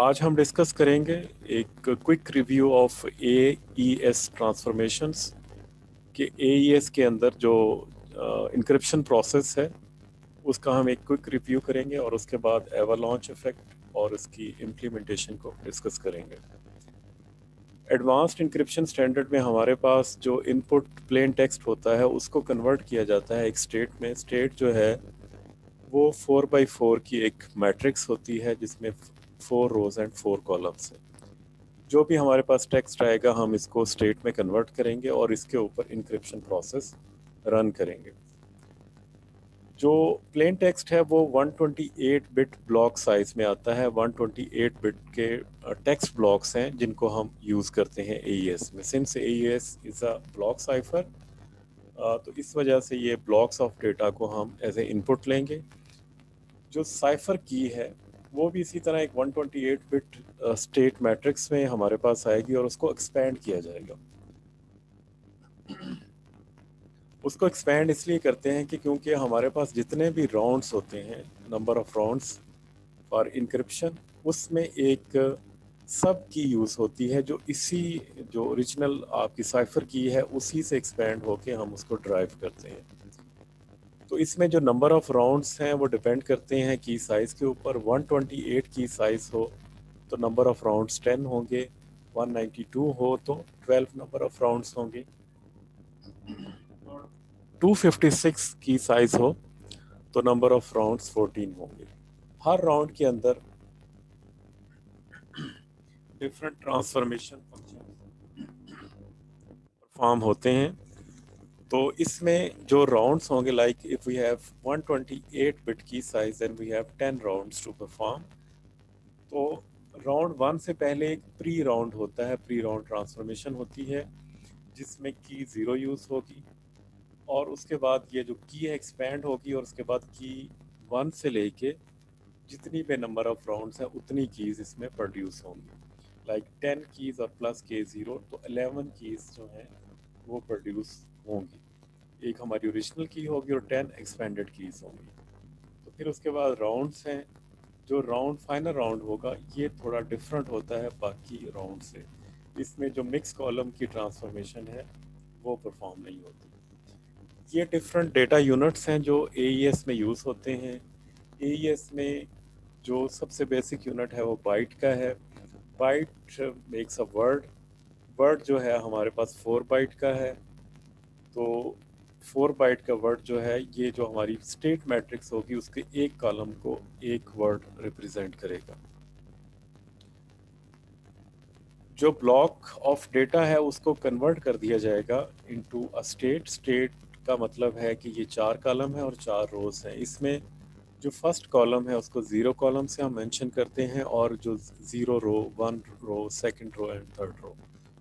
आज हम डिस्कस करेंगे एक quick review of AES transformations कि AES के अंदर जो इंक्रिप्शन प्रोसेस है उसका हम एक क्विक रिव्यू करेंगे और उसके बाद एवलांच इफेक्ट और इसकी इम्प्लीमेंटेशन को डिस्कस करेंगे। एडवांस्ड इंक्रिप्शन स्टैंडर्ड में हमारे पास जो इनपुट प्लेन टेक्स्ट होता है उसको कन्वर्ट किया जाता है एक स्टेट में। स्टेट जो है वो 4x4 की एक मैट्रिक्स होती है जिसमें 4 रोज एंड 4 कॉलम्स है। जो भी हमारे पास टेक्स्ट आएगा हम इसको स्टेट में कन्वर्ट करेंगे और इसके ऊपर इंक्रिप्शन प्रोसेस रन करेंगे। जो प्लेन टेक्स्ट है वो 128 बिट ब्लॉक साइज में आता है। 128 बिट के टेक्स्ट ब्लॉक्स हैं जिनको हम यूज़ करते हैं AES में। Since AES is a block cipher, तो इस वजह से ये ब्लॉक्स ऑफ डेटा को हम एज ए इनपुट लेंगे। जो साइफर की है वो भी इसी तरह एक 128 बिट स्टेट मैट्रिक्स में हमारे पास आएगी और उसको एक्सपेंड किया जाएगा। उसको एक्सपेंड इसलिए करते हैं कि क्योंकि हमारे पास जितने भी राउंड्स होते हैं, number of rounds for encryption, उसमें एक सब की यूज़ होती है जो इसी जो ओरिजिनल आपकी साइफर की है उसी से एक्सपेंड होके हम उसको ड्राइव करते हैं। तो इसमें जो नंबर ऑफ राउंड्स हैं वो डिपेंड करते हैं की साइज़ के ऊपर। 128 की साइज़ हो तो नंबर ऑफ राउंड्स 10 होंगे, 192 हो तो 12 नंबर ऑफ राउंड्स होंगे, 256 की साइज़ हो तो नंबर ऑफ राउंड्स 14 होंगे। हर राउंड के अंदर डिफरेंट ट्रांसफॉर्मेशन फंक्शन परफॉर्म होते हैं। तो इसमें जो राउंड्स होंगे, like if we have 128 bit की size and we have 10 rounds to perform, तो राउंड 1 से पहले एक प्री राउंड होता है, प्री राउंड ट्रांसफॉर्मेशन होती है जिसमें की 0 यूज़ होगी और उसके बाद ये जो की है एक्सपेंड होगी और उसके बाद की 1 से लेके जितनी भी नंबर ऑफ राउंड्स हैं उतनी कीज़ इसमें प्रोड्यूस होंगी। लाइक 10 कीज़ और प्लस K0 तो 11 कीज़ जो हैं वो प्रोड्यूस होंगी। एक हमारी ओरिजिनल की होगी और 10 एक्सपेंडेड कीज़ होंगी। तो फिर उसके बाद राउंड्स हैं। जो राउंड फाइनल राउंड होगा ये थोड़ा डिफरेंट होता है बाकी राउंड से। इसमें जो मिक्स कॉलम की ट्रांसफॉर्मेशन है वो परफॉर्म नहीं होती। ये डिफरेंट डेटा यूनिट्स हैं जो AES में यूज़ होते हैं। AES में जो सबसे बेसिक यूनिट है वो बाइट का है। Byte makes a word. Word जो है हमारे पास 4 बाइट का है। तो 4 बाइट का वर्ड जो है ये जो हमारी स्टेट मैट्रिक्स होगी उसके एक कॉलम को एक वर्ड रिप्रेजेंट करेगा। जो ब्लॉक ऑफ डेटा है उसको कन्वर्ट कर दिया जाएगा इनटू अ स्टेट। स्टेट का मतलब है कि ये 4 कॉलम है और 4 रोज हैं। इसमें जो फर्स्ट कॉलम है उसको 0 कॉलम से हम मेंशन करते हैं और जो 0 row, 1 row, second row and third row,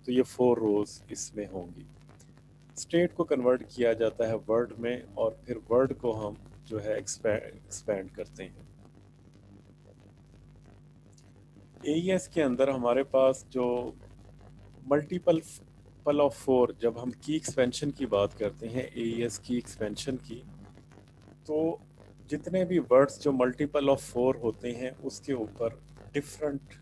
तो ये 4 रोज इसमें होंगी। स्टेट को कन्वर्ट किया जाता है वर्ड में और फिर वर्ड को हम जो है एक्सपैंड करते हैं। AES के अंदर हमारे पास जो मल्टीपल पल ऑफ 4, जब हम की एक्सपेंशन की बात करते हैं AES की एक्सपेंशन की, तो जितने भी वर्ड्स जो मल्टीपल ऑफ 4 होते हैं उसके ऊपर डिफरेंट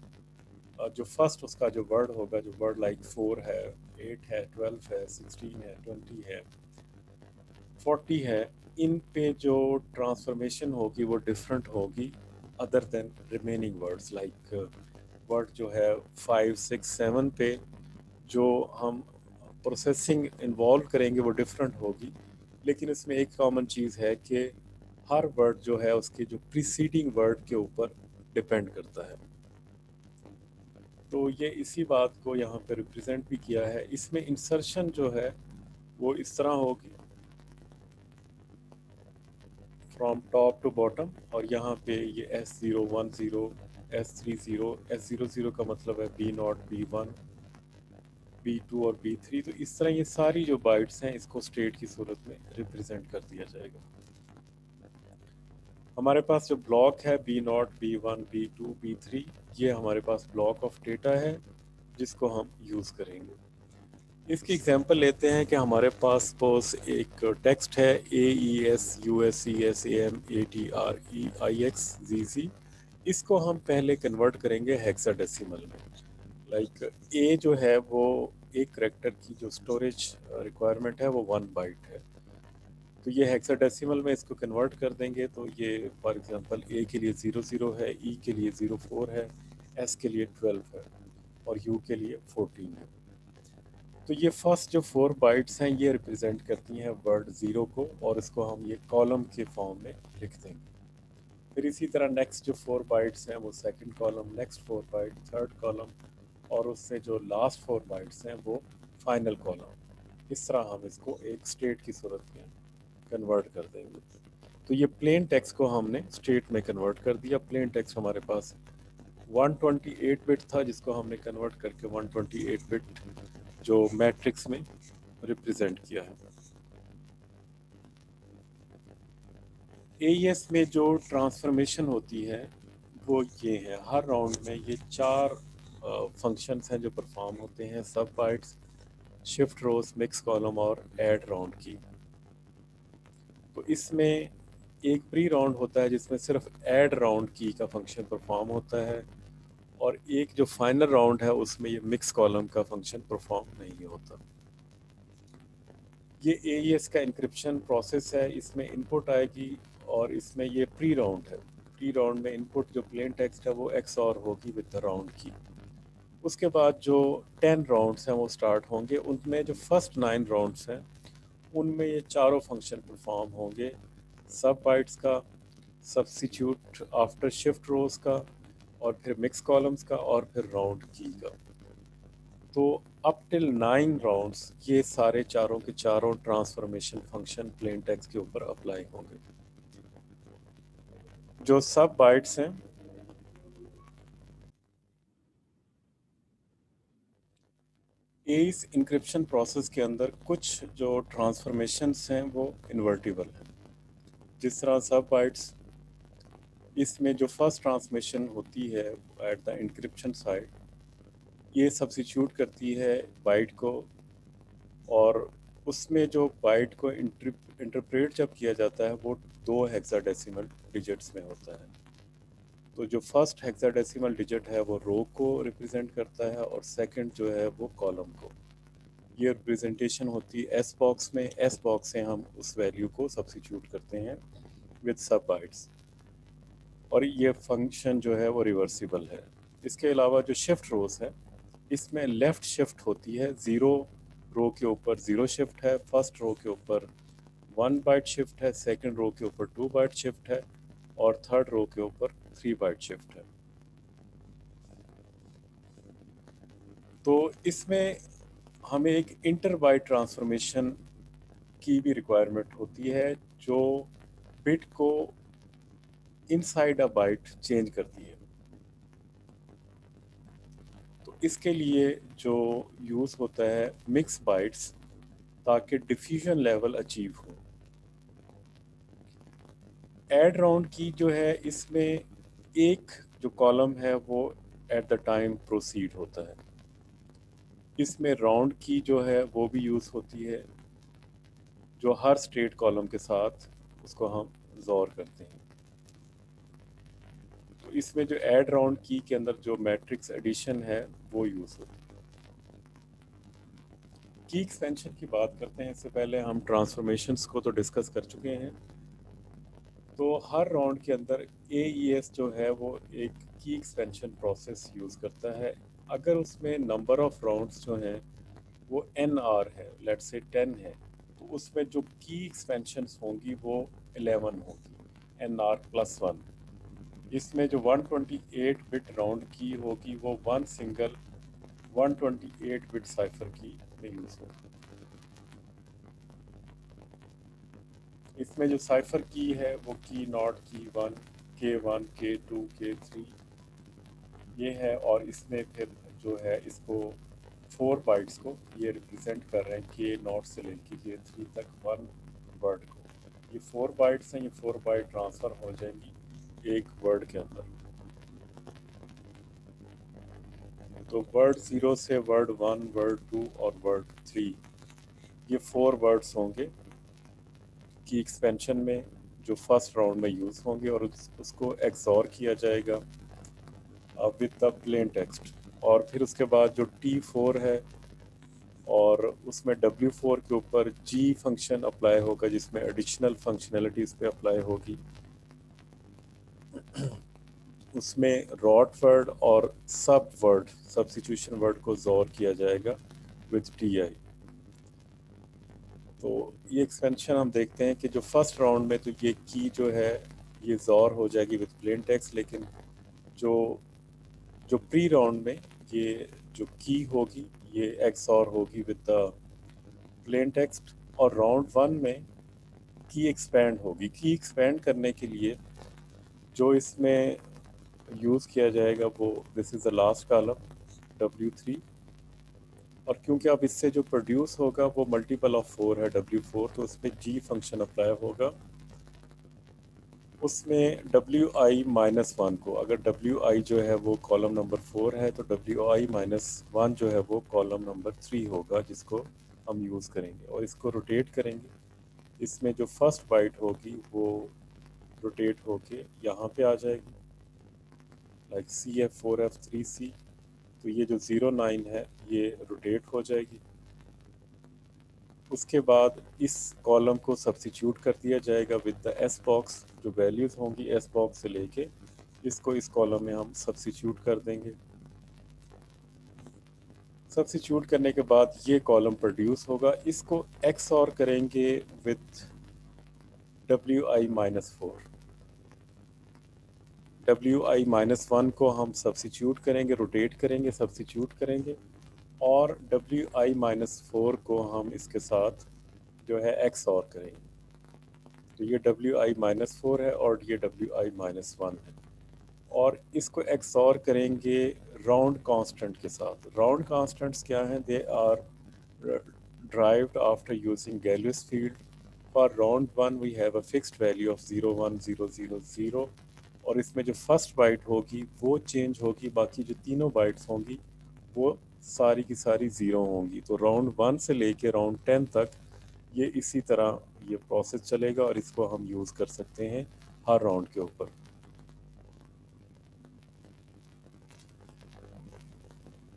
जो फर्स्ट उसका जो वर्ड होगा, जो वर्ड लाइक 4 है, 8 है, 12 है, 16 है, 20 है, 40 है, इन पे जो ट्रांसफॉर्मेशन होगी वो डिफरेंट होगी other than remaining words. Like word जो है 5, 6, 7 पे जो हम प्रोसेसिंग इन्वॉल्व करेंगे वो डिफरेंट होगी। लेकिन इसमें एक कॉमन चीज़ है कि हर वर्ड जो है उसके जो प्रीसीडिंग वर्ड के ऊपर डिपेंड करता है। तो ये इसी बात को यहाँ पे रिप्रेजेंट भी किया है। इसमें इंसर्शन जो है वो इस तरह होगी, फ्रॉम टॉप टू बॉटम, और यहाँ पे ये S010, S30, S00 का मतलब है B0, B1, B2 और B3। तो इस तरह ये सारी जो बाइट्स हैं इसको स्टेट की सूरत में रिप्रेजेंट कर दिया जाएगा। हमारे पास जो ब्लॉक है B0, B1, B2, B3, ये हमारे पास ब्लॉक ऑफ डेटा है जिसको हम यूज़ करेंगे। इसकी एग्जांपल लेते हैं कि हमारे पास सपोज एक टेक्स्ट है AES USES AM ATREIX ZZ। इसको हम पहले कन्वर्ट करेंगे हेक्साडेसिमल में। लाइक ए जो है वो एक करेक्टर की जो स्टोरेज रिक्वायरमेंट है वो 1 बाइट है। तो ये हेक्साडेसिमल में इसको कन्वर्ट कर देंगे तो ये फॉर एग्जांपल ए के लिए 00 है, ई के लिए 04 है, एस के लिए 12 है और यू के लिए 14 है। तो ये फर्स्ट जो 4 बाइट्स हैं ये रिप्रेजेंट करती हैं वर्ड ज़ीरो को और इसको हम ये कॉलम के फॉर्म में लिख देंगे। फिर इसी तरह नेक्स्ट जो 4 बाइट्स हैं वो second column, next 4 byte third column और उससे जो लास्ट 4 बाइट्स हैं वो फाइनल कॉलम। इस तरह हम इसको एक स्टेट की सूरत में कन्वर्ट कर देंगे। तो ये प्लेन टेक्स्ट को हमने स्टेट में कन्वर्ट कर दिया। प्लेन टेक्स्ट हमारे पास 128 बिट था जिसको हमने कन्वर्ट करके 128 बिट जो मैट्रिक्स में रिप्रेजेंट किया है। एईएस में जो ट्रांसफॉर्मेशन होती है वो ये है, हर राउंड में ये 4 फंक्शंस हैं जो परफॉर्म होते हैं, सब बाइट्स, शिफ्ट रोज, मिक्स कॉलम और ऐड राउंड की। तो इसमें एक प्री राउंड होता है जिसमें सिर्फ ऐड राउंड की का फंक्शन परफॉर्म होता है और एक जो फाइनल राउंड है उसमें ये मिक्स कॉलम का फंक्शन परफॉर्म नहीं होता। ये एईएस का इंक्रिप्शन प्रोसेस है, इसमें इनपुट आएगी और इसमें ये प्री राउंड है। प्री राउंड में इनपुट जो प्लेन टेक्स्ट है वो एक्सऑर होगी विद द राउंड की। उसके बाद जो 10 राउंड्स हैं वो स्टार्ट होंगे, उनमें जो फर्स्ट 9 राउंड्स हैं उनमें ये चारों फंक्शन परफॉर्म होंगे, सब बाइट्स का, सब्स्टिट्यूट आफ्टर शिफ्ट रोज का और फिर मिक्स कॉलम्स का और फिर राउंड की का। तो अप टिल 9 राउंड्स ये सारे चारों के चारों ट्रांसफॉर्मेशन फंक्शन प्लेन टेक्स्ट के ऊपर अप्लाई होंगे। जो सब बाइट्स हैं इस इंक्रिप्शन प्रोसेस के अंदर कुछ जो ट्रांसफॉर्मेशंस हैं वो इन्वर्टिबल हैं। जिस तरह सब बाइट्स, इसमें जो फर्स्ट ट्रांसमिशन होती है एट द इंक्रिप्शन साइड, ये सब्स्टिट्यूट करती है बाइट को और उसमें जो बाइट को इंटरप्रेट जब किया जाता है वो 2 हेक्साडेसिमल डिजिट्स में होता है। तो जो फर्स्ट हेक्साडेसिमल डिजिट है वो रो को रिप्रेजेंट करता है और सेकंड जो है वो कॉलम को। ये रिप्रेजेंटेशन होती है एस बॉक्स में। एस बॉक्स से हम उस वैल्यू को सब्स्टिट्यूट करते हैं विद सब बाइट्स और ये फंक्शन जो है वो रिवर्सिबल है। इसके अलावा जो शिफ्ट रोज है इसमें लेफ़्ट शिफ्ट होती है, ज़ीरो रो के ऊपर ज़ीरो शिफ्ट है, फर्स्ट रो के ऊपर 1 बाइट शिफ्ट है, सेकंड रो के ऊपर 2 बाइट शिफ्ट है और थर्ड रो के ऊपर 3 बाइट शिफ्ट है। तो इसमें हमें एक इंटर बाइट ट्रांसफॉर्मेशन की भी रिक्वायरमेंट होती है जो बिट को इनसाइड अ बाइट चेंज करती है। तो इसके लिए जो यूज़ होता है मिक्स बाइट्स, ताकि डिफ्यूजन लेवल अचीव हो। ऐड राउंड की जो है इसमें एक जो कॉलम है वो एट द टाइम प्रोसीड होता है। इसमें राउंड की जो है वो भी यूज़ होती है जो हर स्टेट कॉलम के साथ उसको हम ज़ोर करते हैं। तो इसमें जो ऐड राउंड की के अंदर जो मैट्रिक्स एडिशन है वो यूज़ होती है। की एक्सपेंशन की बात करते हैं, इससे पहले हम ट्रांसफॉर्मेशंस को तो डिस्कस कर चुके हैं। तो हर राउंड के अंदर एईएस जो है वो एक की एक्सपेंशन प्रोसेस यूज़ करता है। अगर उसमें नंबर ऑफ राउंड्स जो हैं वो एन आर है, लेट्स से 10 है, तो उसमें जो की एक्सपेंशंस होंगी वो 11 होगी, एन आर प्लस 1। इसमें जो 128 बिट राउंड की होगी वो वन सिंगल 128 बिट साइफर की में यूज़ होगी। इसमें जो साइफर की है वो की नॉट, की 1, K1, K2, K3 ये है और इसमें फिर जो है इसको 4 बाइट्स को ये रिप्रेजेंट कर रहे हैं, K0 से लेके K3 तक वन वर्ड को। ये 4 बाइट्स हैं, ये 4 बाइट ट्रांसफ़र हो जाएंगी एक वर्ड के अंदर। तो वर्ड 0 से वर्ड 1, वर्ड 2 और वर्ड 3, ये 4 वर्ड्स होंगे की एक्सपेंशन में जो फर्स्ट राउंड में यूज़ होंगे और उसको एक्सॉर किया जाएगा विद द प्लेन टेक्स्ट। और फिर उसके बाद जो T4 है और उसमें W4 के ऊपर G फंक्शन अप्लाई होगा जिसमें एडिशनल फंक्शनैलिटीज़ पे अप्लाई होगी। उसमें रॉट वर्ड और सब वर्ड सब्स्टिट्यूशन वर्ड को जोर किया जाएगा विद TI। तो ये एक्सपेंशन हम देखते हैं कि जो फर्स्ट राउंड में तो ये की जो है ये जोर हो जाएगी विद प्लेन टेक्स्ट, लेकिन जो जो प्री राउंड में ये जो की होगी ये एक्सऑर होगी विद द प्लेन टेक्स्ट। और राउंड 1 में की एक्सपैंड होगी। की एक्सपैंड करने के लिए जो इसमें यूज़ किया जाएगा वो this is the last column W3। और क्योंकि अब इससे जो प्रोड्यूस होगा वो मल्टीपल ऑफ 4 है W4, तो उसमें G फंक्शन अप्लाई होगा। उसमें WI-1 को, अगर WI जो है वो कॉलम नंबर 4 है तो WI-1 जो है वो कॉलम नंबर 3 होगा जिसको हम यूज़ करेंगे और इसको रोटेट करेंगे। इसमें जो फर्स्ट बाइट होगी वो रोटेट होके यहाँ पे आ जाएगी लाइक CF4F3C। तो ये जो 09 है ये रोटेट हो जाएगी। उसके बाद इस कॉलम को सब्स्टिट्यूट कर दिया जाएगा विद द S बॉक्स। जो वैल्यूज़ होंगी S बॉक्स से लेके इसको इस कॉलम में हम सब्स्टिट्यूट कर देंगे। सब्स्टिट्यूट करने के बाद ये कॉलम प्रोड्यूस होगा। इसको XOR करेंगे विद WI-4। WI-1 को हम सब्स्टिट्यूट करेंगे, रोटेट करेंगे, सब्स्टिट्यूट करेंगे और WI-4 को हम इसके साथ जो है XOR करेंगे। तो ये WI-4 है और ये WI-1 है और इसको XOR करेंगे राउंड कांस्टेंट के साथ। राउंड कांस्टेंट्स क्या हैं? They are derived after using Galois field. For round 1 we have a fixed value of 01000 और इसमें जो फर्स्ट बाइट होगी वो चेंज होगी, बाकी जो तीनों बाइट्स होंगी वो सारी की सारी ज़ीरो होंगी। तो राउंड 1 से लेके राउंड 10 तक ये इसी तरह ये प्रोसेस चलेगा और इसको हम यूज़ कर सकते हैं हर राउंड के ऊपर।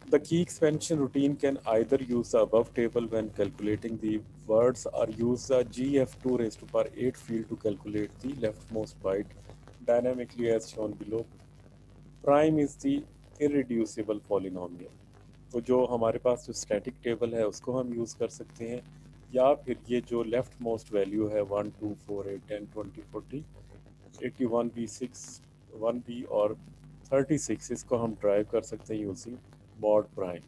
The key expansion routine can either use the above table when calculating the words or use the GF2 raised to power 8 field to calculate the leftmost byte dynamically as shown below. Prime is the irreducible polynomial. तो जो हमारे पास जो static table है उसको हम use कर सकते हैं या फिर ये जो लेफ्ट मोस्ट वैल्यू है 1 2 4 8 10 20 40 81 B6 1B और 36 इसको हम ड्राइव कर सकते हैं यूजिंग मॉड प्राइम।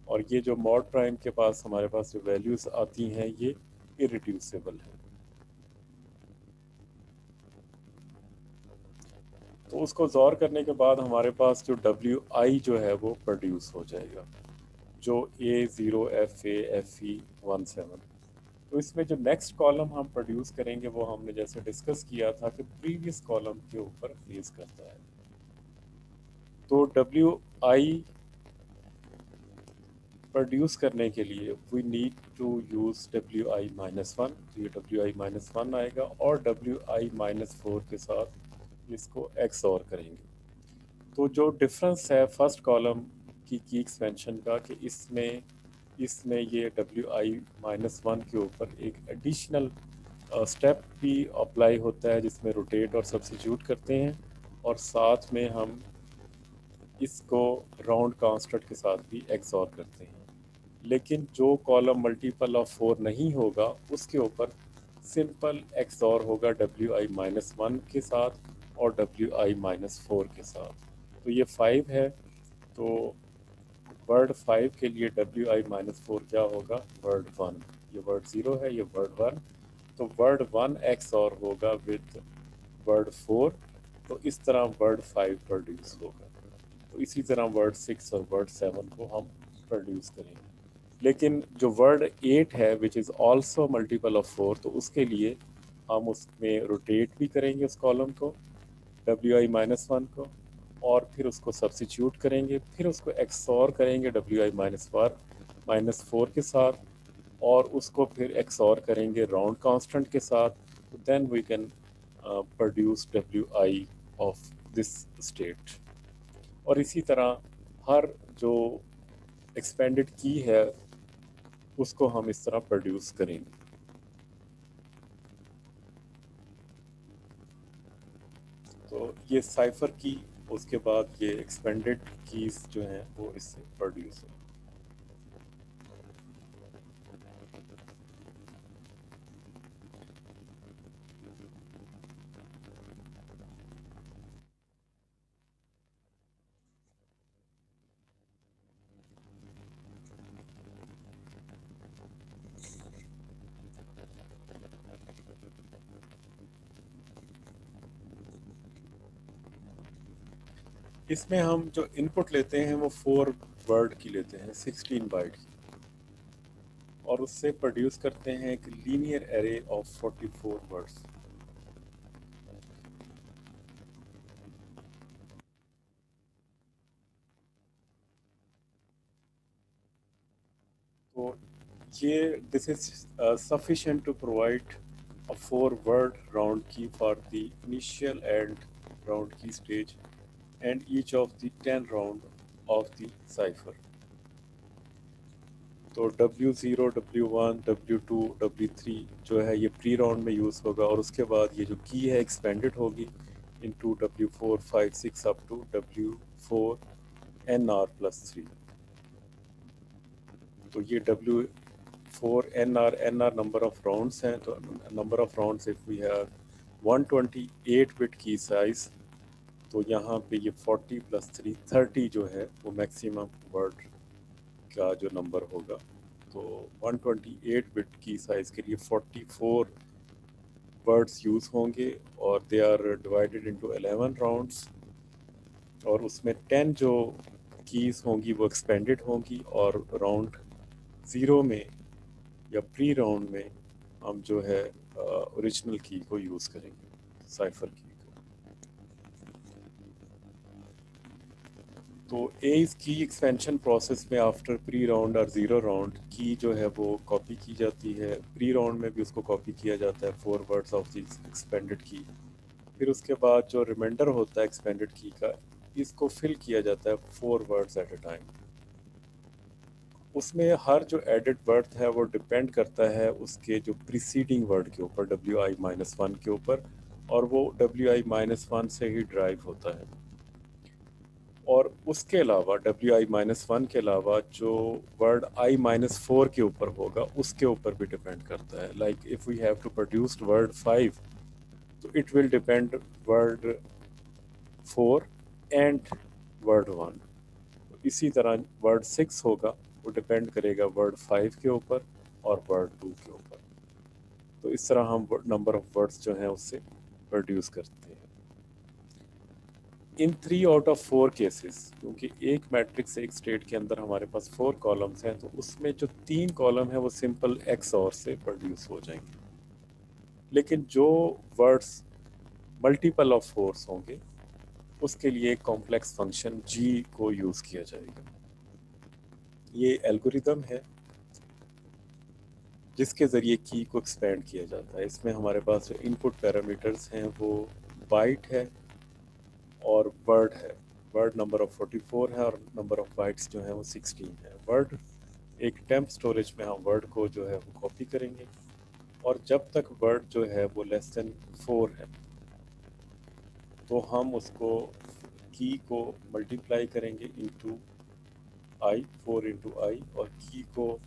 और ये जो मॉड प्राइम के पास हमारे पास जो वैल्यूज़ आती हैं ये इरिड्यूसिबल है। तो उसको ज़ौर करने के बाद हमारे पास जो WI जो है वो प्रोड्यूस हो जाएगा, जो A0FA FE17। तो इसमें जो नेक्स्ट कॉलम हम प्रोड्यूस करेंगे वो हमने जैसे डिस्कस किया था कि प्रीवियस कॉलम के ऊपर प्लेस करता है। तो WI प्रोड्यूस करने के लिए we need to use WI-1। तो ये WI-1 आएगा और WI-4 के साथ इसको XOR करेंगे। तो जो डिफरेंस है फर्स्ट कॉलम की एक्सपेंशन का कि इसमें ये WI-1 के ऊपर एक एडिशनल स्टेप भी अप्लाई होता है जिसमें रोटेट और सब्स्टिट्यूट करते हैं और साथ में हम इसको राउंड कांस्टेंट के साथ भी XOR करते हैं। लेकिन जो कॉलम मल्टीपल ऑफ 4 नहीं होगा उसके ऊपर सिंपल XOR होगा WI-1 के साथ और WI-4 के साथ। तो ये 5 है, तो वर्ड 5 के लिए WI-4 क्या होगा? वर्ड 1। ये वर्ड 0 है, ये वर्ड 1। तो वर्ड 1 XOR होगा विद वर्ड 4। तो इस तरह वर्ड 5 प्रोड्यूस होगा। तो इसी तरह वर्ड 6 और वर्ड 7 को हम प्रोड्यूस करेंगे। लेकिन जो वर्ड 8 है which is also multiple of 4, तो उसके लिए हम उसमें रोटेट भी करेंगे उस कॉलम को WI-1 को और फिर उसको सब्स्टिट्यूट करेंगे, फिर उसको XOR करेंगे WI-4 के साथ और उसको फिर XOR करेंगे राउंड कांस्टेंट के साथ। Then we can produce WI of this state. और इसी तरह हर जो एक्सपेंडेड की है उसको हम इस तरह प्रोड्यूस करेंगे। तो ये साइफर की, उसके बाद ये एक्सपेंडेड कीज जो हैं वो इससे प्रोड्यूस हो। इसमें हम जो इनपुट लेते हैं वो 4 वर्ड की लेते हैं, 16 बाइट की, और उससे प्रोड्यूस करते हैं एक लीनियर एरे ऑफ 44 वर्ड्स। तो ये this is sufficient to provide a 4-word round key for the initial and round key stage and each of the 10 round of the cipher। तो W0, W1, W2, W3 जो है ये pre round में use होगा, और उसके बाद ये जो की है एक्सपेंडेड होगी into W4, 5, 6 up to W4 NR+3। तो ये W4 NR number of rounds हैं। तो number of rounds if we have 128 bit की साइज, तो यहाँ पे ये 40 + 3 30 जो है वो मैक्सिमम वर्ड का जो नंबर होगा। तो 128 बिट की साइज़ के लिए 44 वर्ड्स यूज़ होंगे, और they are divided into 11 rounds, और उसमें 10 जो कीज़ होंगी वो एक्सपेंडेड होंगी, और राउंड 0 में या प्री राउंड में हम जो है ओरिजिनल की को यूज़ करेंगे, साइफर की को। तो एज की एक्सपेंशन प्रोसेस में आफ्टर प्री राउंड और 0 राउंड की जो है वो कॉपी की जाती है। प्री राउंड में भी उसको कॉपी किया जाता है 4 वर्ड्स ऑफ द एक्सपेंडेड की। फिर उसके बाद जो रिमाइंडर होता है एक्सपेंडेड की का, इसको फिल किया जाता है 4 वर्ड्स एट ए टाइम। उसमें हर जो एडेड वर्ड है वो डिपेंड करता है उसके जो प्रीसीडिंग वर्ड के ऊपर, WI-1 के ऊपर, और वो WI-1 से ही ड्राइव होता है। और उसके अलावा WI-1 के अलावा जो वर्ड I-4 के ऊपर होगा उसके ऊपर भी डिपेंड करता है। Like if we have to produce word 5, तो it will depend word 4 and word 1। इसी तरह वर्ड 6 होगा, वो डिपेंड करेगा वर्ड 5 के ऊपर और वर्ड 2 के ऊपर। तो इस तरह हम नंबर ऑफ वर्ड्स जो हैं उससे प्रोड्यूस करते हैं। इन 3 आउट ऑफ 4 केसेस, क्योंकि एक मैट्रिक्स एक स्टेट के अंदर हमारे पास 4 कॉलम्स हैं, तो उसमें जो 3 कॉलम है वो सिंपल एक्स और से प्रोड्यूस हो जाएंगे। लेकिन जो वर्ड्स मल्टीपल ऑफ 4 होंगे उसके लिए एक कॉम्प्लेक्स फंक्शन जी को यूज़ किया जाएगा। ये एल्गोरिदम है जिसके ज़रिए की को एक्सपेंड किया जाता है। इसमें हमारे पास जो इनपुट पैरामीटर्स हैं वो बाइट है और वर्ड है। वर्ड नंबर ऑफ 44 है और नंबर ऑफ बाइट्स जो है वो 16 है। वर्ड एक टेम्प स्टोरेज में हम वर्ड को जो है वो कॉपी करेंगे, और जब तक वर्ड जो है वो लेस देन 4 है तो हम उसको की को मल्टीप्लाई करेंगे इंटू आई, 4 इंटू आई, और की को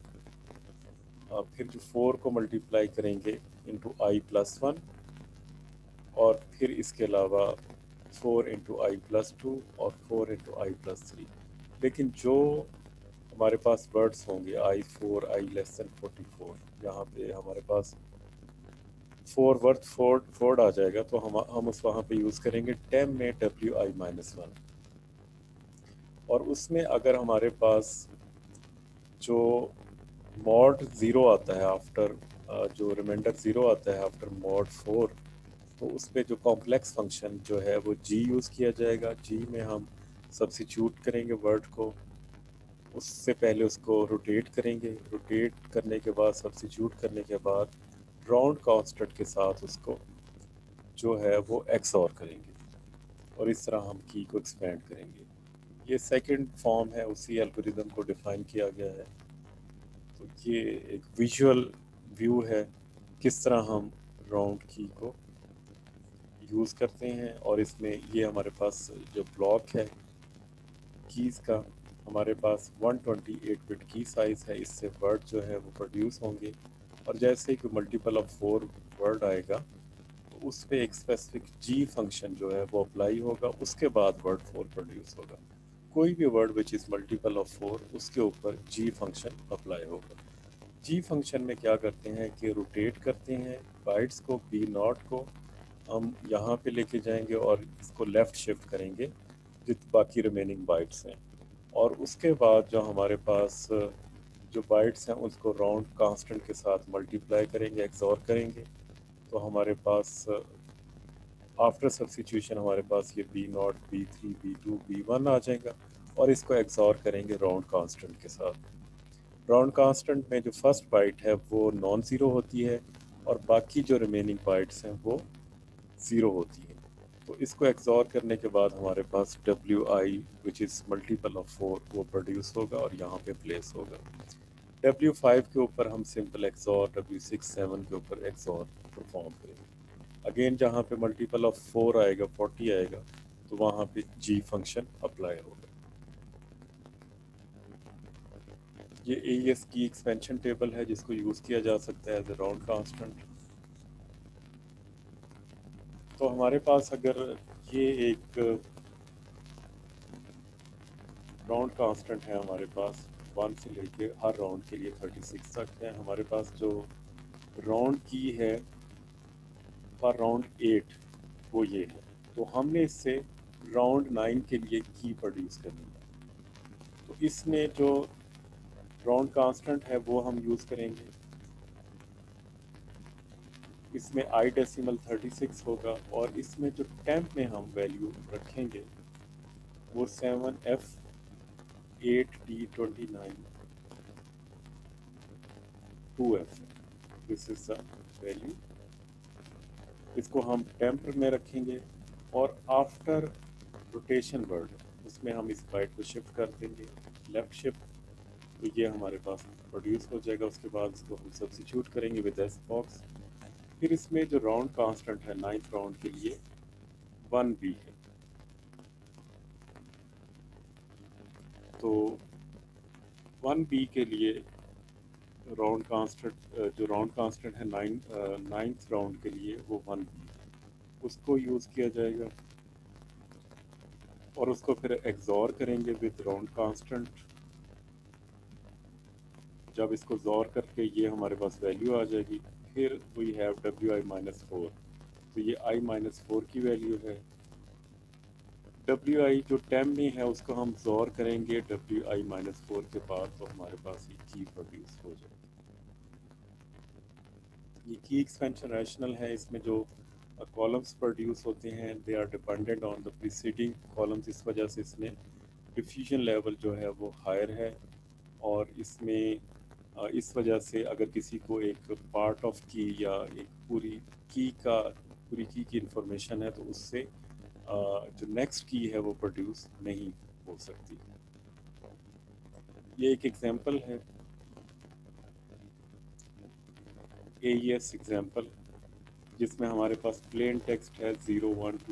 फिर जो 4 को मल्टीप्लाई करेंगे इंटू I+1, और फिर इसके अलावा 4 इंटू I+2 और 4 इंटू I+3। लेकिन जो हमारे पास वर्ड्स होंगे I4, I<44, यहाँ पे हमारे पास 4 वर्थ 4 आ जाएगा, तो हम उस वहाँ पे यूज़ करेंगे टेम में WI-1। और उसमें अगर हमारे पास जो मॉड 0 आता है आफ्टर, जो रिमाइंडर 0 आता है आफ्टर मॉड 4, तो उसमें जो कॉम्प्लेक्स फंक्शन जो है वो जी यूज़ किया जाएगा। जी में हम सब्स्टिट्यूट करेंगे वर्ड को, उससे पहले उसको रोटेट करेंगे, रोटेट करने के बाद, सब्स्टिट्यूट करने के बाद राउंड कांस्टेंट के साथ उसको जो है वो XOR करेंगे और इस तरह हम की को एक्सपेंड करेंगे। ये सेकंड फॉर्म है, उसी एल्गोरिदम को डिफाइन किया गया है। तो ये एक विजुअल व्यू है किस तरह हम राउंड की को यूज़ करते हैं। और इसमें ये हमारे पास जो ब्लॉक है कीज़ का, हमारे पास 128 बिट की साइज़ है, इससे वर्ड जो है वो प्रोड्यूस होंगे। और जैसे कि मल्टीपल ऑफ 4 वर्ड आएगा तो उस पर एक स्पेसिफिक जी फंक्शन जो है वो अप्लाई होगा, उसके बाद वर्ड 4 प्रोड्यूस होगा। कोई भी word which is multiple of 4 उसके ऊपर जी फंक्शन अप्लाई होगा। जी फंक्शन में क्या करते हैं कि रोटेट करते हैं बाइट्स को, बी नॉट को हम यहाँ पे लेके जाएंगे और इसको लेफ़्ट शिफ्ट करेंगे जित बाकी रिमेनिंग बाइट्स हैं। और उसके बाद जो हमारे पास जो बाइट्स हैं उसको राउंड कांस्टेंट के साथ मल्टीप्लाई करेंगे, एक्सॉर करेंगे। तो हमारे पास आफ्टर सब्स्टिट्यूशन हमारे पास ये बी नॉट, बी3, बी2, बी1 आ जाएगा और इसको एक्सॉर करेंगे राउंड कांस्टेंट के साथ। राउंड कांस्टेंट में जो फर्स्ट बाइट है वो नॉन ज़ीरो होती है और बाकी जो रिमेनिंग बाइट्स हैं वो ज़ीरो होती है। तो इसको एक्सॉर करने के बाद हमारे पास WI which is multiple of 4 वो प्रोड्यूस होगा और यहाँ पे प्लेस होगा। W5 के ऊपर हम सिंपल एक्सॉर, W6, 7 के ऊपर एक्सॉर परफॉर्म करेंगे। अगेन जहाँ पे मल्टीपल ऑफ 4 आएगा, 40 आएगा, तो वहाँ पे जी फंक्शन अप्लाई होगा। ये AES की एक्सपेंशन टेबल है जिसको यूज़ किया जा सकता है एज ए राउंड कांस्टेंट। तो हमारे पास अगर ये एक राउंड कांस्टेंट है, हमारे पास 1 से लेके हर राउंड के लिए 36 तक है। हमारे पास जो राउंड की है फॉर राउंड 8 वो ये है। तो हमने इससे राउंड 9 के लिए की प्रोड्यूस करनी है। तो इसमें जो राउंड कांस्टेंट है वो हम यूज़ करेंगे। इसमें आई डेसिमल 36 होगा और इसमें जो टेम्प में हम वैल्यू रखेंगे वो 7F8D29 2F है। This is the value. इसको हम टेम्प में रखेंगे और आफ्टर रोटेशन वर्ड उसमें हम इस बाइट को शिफ्ट कर देंगे, लेफ्ट शिफ्ट। तो ये हमारे पास प्रोड्यूस हो जाएगा। उसके बाद इसको हम सब्स्टिट्यूट करेंगे विद एस बॉक्स। फिर इसमें जो राउंड कांस्टेंट है 9th राउंड के लिए 1B है। तो 1B के लिए राउंड कांस्टेंट जो राउंड कांस्टेंट है 9th राउंड के लिए वो 1B है, उसको यूज़ किया जाएगा और उसको फिर एक्सॉर करेंगे विद राउंड कांस्टेंट। जब इसको ज़ोर करके ये हमारे पास वैल्यू आ जाएगी, फिर वी हैव WI-4। तो ये I-4 की वैल्यू है। WI जो टेम में है उसको हम ज़ोर करेंगे WI-4 के बाद, तो हमारे पास ये की प्रोड्यूस हो जाएगी। ये की एक्सपेंशन रैशनल है। इसमें जो कॉलम्स प्रोड्यूस होते हैं they are dependent on the preceding columns. इस वजह से इसमें डिफ्यूजन लेवल जो है वो हायर है। और इसमें इस वजह से अगर किसी को एक पार्ट ऑफ की या एक पूरी की इंफॉर्मेशन है तो उससे जो नेक्स्ट की है वो प्रोड्यूस नहीं हो सकती। ये एक एग्जांपल है, AES एग्जांपल, जिसमें हमारे पास प्लेन टेक्स्ट है 0, 1, 2